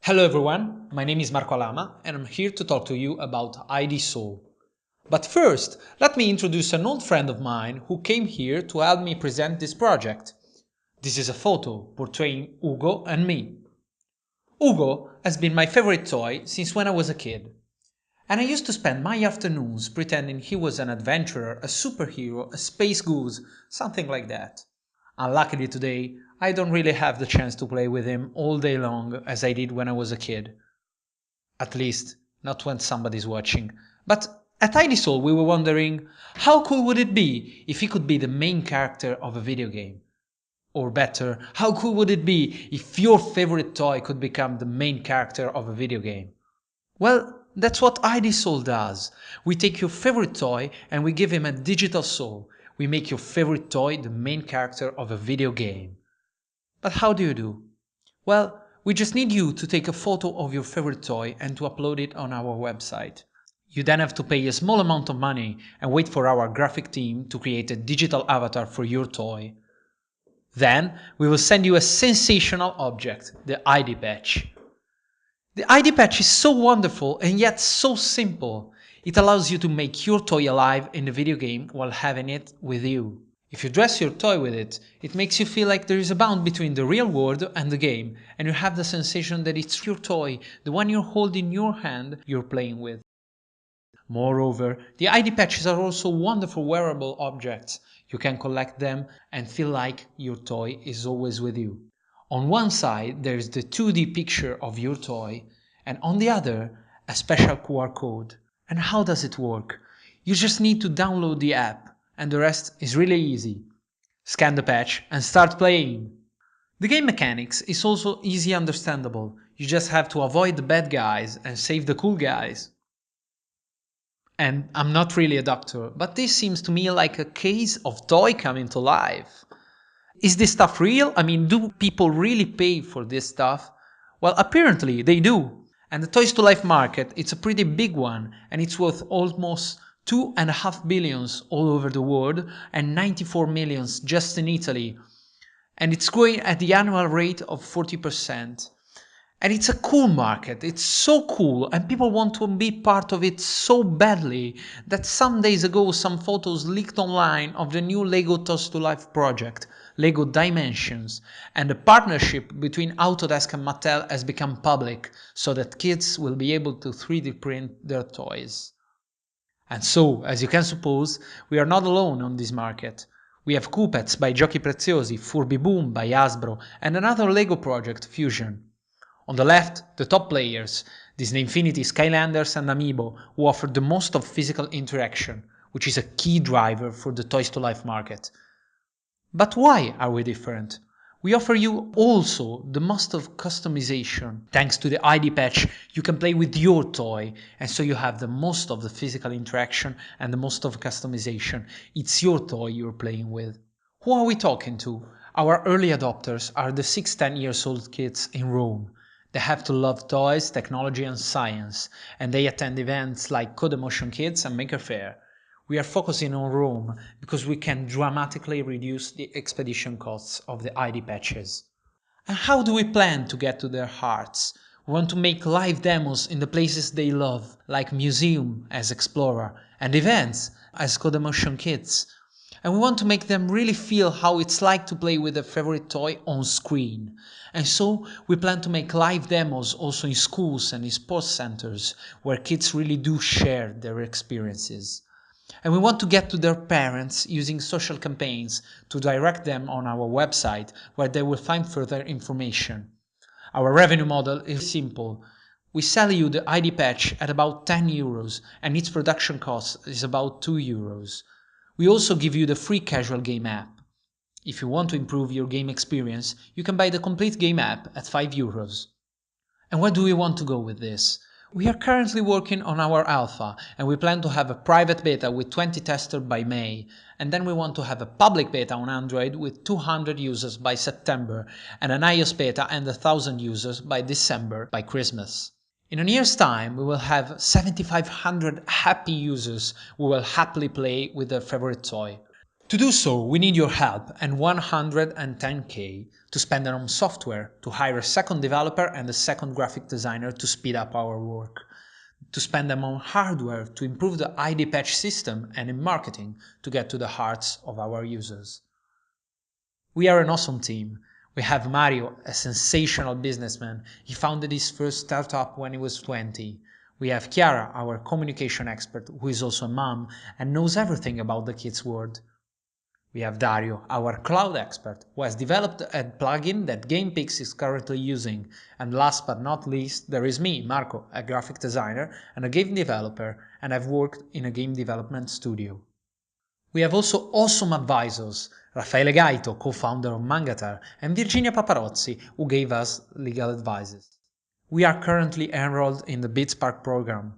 Hello everyone, my name is Marco Alama and I'm here to talk to you about idSOUL. But first, let me introduce an old friend of mine who came here to help me present this project. This is a photo portraying Ugo and me. Ugo has been my favorite toy since when I was a kid. And I used to spend my afternoons pretending he was an adventurer, a superhero, a space goose, something like that. Unluckily today, I don't really have the chance to play with him all day long as I did when I was a kid. At least, not when somebody's watching. But at idSOUL we were wondering, how cool would it be if he could be the main character of a video game? Or better, how cool would it be if your favorite toy could become the main character of a video game? Well, that's what idSOUL does. We take your favorite toy and we give him a digital soul. We make your favorite toy the main character of a video game. But how do you do? Well, we just need you to take a photo of your favorite toy and to upload it on our website. You then have to pay a small amount of money and wait for our graphic team to create a digital avatar for your toy. Then we will send you a sensational object, the ID patch. The ID patch is so wonderful and yet so simple. It allows you to make your toy alive in the video game while having it with you. If you dress your toy with it, it makes you feel like there is a bound between the real world and the game, and you have the sensation that it's your toy, the one you're holding in your hand, you're playing with. Moreover, the ID patches are also wonderful wearable objects. You can collect them and feel like your toy is always with you. On one side there is the 2D picture of your toy, and on the other a special QR code. And how does it work? You just need to download the app, and the rest is really easy. Scan the patch and start playing! The game mechanics is also easy understandable. You just have to avoid the bad guys and save the cool guys. And I'm not really a doctor, but this seems to me like a case of toy coming to life. Is this stuff real? I mean, do people really pay for this stuff? Well, apparently they do. And the Toys to Life market, it's a pretty big one, and it's worth almost 2.5 billions all over the world and 94 millions just in Italy. And it's growing at the annual rate of 40%. And it's a cool market, it's so cool, and people want to be part of it so badly that some days ago some photos leaked online of the new LEGO Toys to Life project, LEGO Dimensions, and the partnership between Autodesk and Mattel has become public, so that kids will be able to 3D print their toys. And so, as you can suppose, we are not alone on this market. We have Coopets by Giochi Preziosi, Furby Boom by Hasbro, and another LEGO project, Fusion. On the left, the top players, Disney Infinity, Skylanders and Amiibo, who offer the most of physical interaction, which is a key driver for the Toys to Life market. But why are we different? We offer you also the most of customization. Thanks to the ID patch, you can play with your toy, and so you have the most of the physical interaction and the most of customization. It's your toy you're playing with. Who are we talking to? Our early adopters are the 6-10 years old kids in Rome. They have to love toys, technology and science, and they attend events like Codemotion Kids and Maker Faire. We are focusing on Rome because we can dramatically reduce the expedition costs of the ID patches. And how do we plan to get to their hearts? We want to make live demos in the places they love, like museum as Explorer, and events as Codemotion Kids. And we want to make them really feel how it's like to play with their favorite toy on screen. And so we plan to make live demos also in schools and in sports centers, where kids really do share their experiences. And we want to get to their parents using social campaigns to direct them on our website, where they will find further information. Our revenue model is simple. We sell you the ID patch at about 10 euros, and its production cost is about 2 euros. We also give you the free casual game app. If you want to improve your game experience, you can buy the complete game app at 5 euros. And where do we want to go with this? We are currently working on our alpha, and we plan to have a private beta with 20 testers by May, and then we want to have a public beta on Android with 200 users by September, and an iOS beta and 1,000 users by December, by Christmas. In a year's time, we will have 7,500 happy users who will happily play with their favorite toy. To do so, we need your help and 110k to spend on software, to hire a second developer and a second graphic designer to speed up our work, to spend them on hardware to improve the ID patch system, and in marketing to get to the hearts of our users. We are an awesome team. We have Mario, a sensational businessman. He founded his first startup when he was 20. We have Chiara, our communication expert, who is also a mom and knows everything about the kids' world. We have Dario, our cloud expert, who has developed a plugin that GamePix is currently using. And last but not least, there is me, Marco, a graphic designer and a game developer, and I've worked in a game development studio. We have also awesome advisors, Raffaele Gaito, co-founder of Mangatar, and Virginia Paparozzi, who gave us legal advices. We are currently enrolled in the BitSpark program.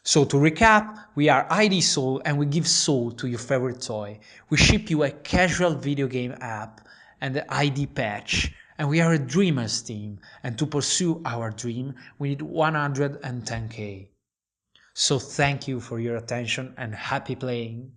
So to recap, we are idSOUL and we give soul to your favorite toy. We ship you a casual video game app and the ID patch. And we are a dreamers team, and to pursue our dream, we need 110k. So thank you for your attention and happy playing.